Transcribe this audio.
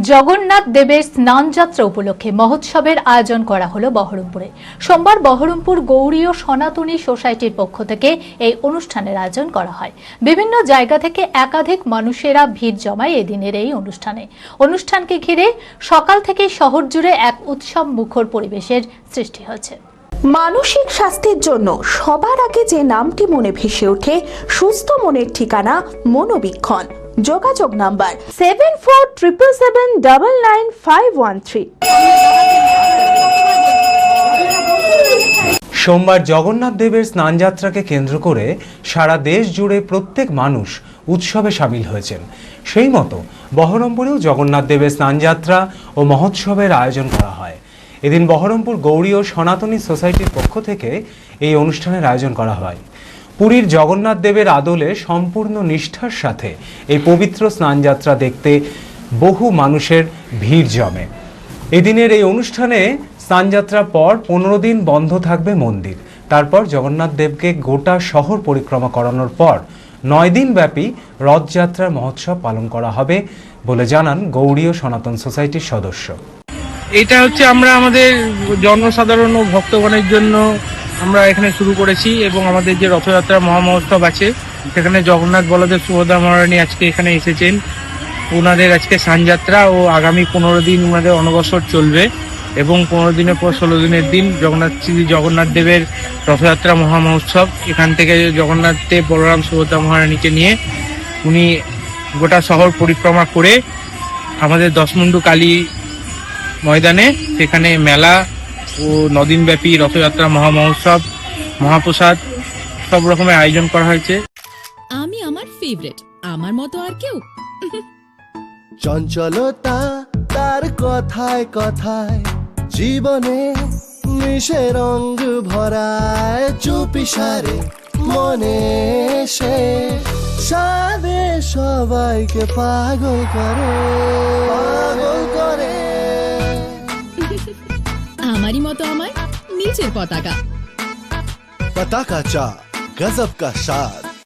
জগন্নাথ দেবের স্নানযাত্রা উপলক্ষে মহোৎসবের আয়োজন করা হলো বহরমপুরে। সোমবার বহরমপুর গৌড়ীয় সনাতনী সোসাইটির পক্ষ থেকে এই অনুষ্ঠানের আয়োজন করা হয়। বিভিন্ন জায়গা থেকে একাধিক মানুষেরা ভিড় জমায় এদিনের এই অনুষ্ঠানকে ঘিরে সকাল থেকে শহর জুড়ে এক উৎসব মুখর পরিবেশের সৃষ্টি হয়েছে। মানসিক স্বাস্থ্যের জন্য সবার আগে যে নামটি মনে ভেসে ওঠে, সুস্থ মনের ঠিকানা মনোবীক্ষণ। যোগাযোগ নাম্বার 7477799513। সোমবার জগন্নাথ দেবের স্নানযাত্রাকে কেন্দ্র করে সারা দেশ জুড়ে প্রত্যেক মানুষ উৎসবে সামিল হয়েছেন। সেই মতো বহরমপুরেও জগন্নাথ দেবের স্নানযাত্রা ও মহোৎসবের আয়োজন করা হয়। এদিন বহরমপুর গৌড়ীয় সনাতনী সোসাইটির পক্ষ থেকে এই অনুষ্ঠানের আয়োজন করা হয়। পুরীর জগন্নাথ দেবের আদলে সম্পূর্ণ নিষ্ঠার সাথে এই পবিত্র স্নানযাত্রা দেখতে বহু মানুষের ভিড় জমে। এদিনের এই অনুষ্ঠানে স্নানযাত্রার পর 15 দিন বন্ধ থাকবে মন্দির। তারপর জগন্নাথ দেবকে গোটা শহর পরিক্রমা করানোর পর 9 দিন ব্যাপী রথযাত্রার মহোৎসব পালন করা হবে বলে জানান গৌড়ীয় সনাতন সোসাইটির সদস্য। এটা হচ্ছে আমরা আমাদের জনসাধারণ ও ভক্তগণের জন্য আমরা এখানে শুরু করেছি, এবং আমাদের যে রথযাত্রা মহামহোৎসব আছে সেখানে জগন্নাথ বলদেব সুভদ্রা মহারানী আজকে এখানে এসেছেন। ওনাদের আজকে স্নানযাত্রা ও আগামী 15 দিন ওনাদের অনবসর চলবে, এবং 15 দিনের পর 16 দিনের দিন জগন্নাথ দেবের রথযাত্রা মহামহোৎসব। এখান থেকে জগন্নাথ দেব বলরাম সুভদ্রা মহারানীকে নিয়ে উনি গোটা শহর পরিক্রমা করে আমাদের দশমুন্ডু কালী ময়দানে সেখানে মেলা ও 9 দিনব্যাপী রথযাত্রা মহামহোৎসব, মহাপ্রসাদ সব রকমের আয়োজন করা হয়েছে। আমি আমার ফেভারিট, আমার মতো আর কেউ। চঞ্চলতা তার কথায় কথায় জীবনে মিশে রঙ ভরায়, চুপি সারে মনে সে সাদে সবাইকে পাগল করে। আমারই মতো আমার নিচের পতাকা। पता का चा गजब का शाद।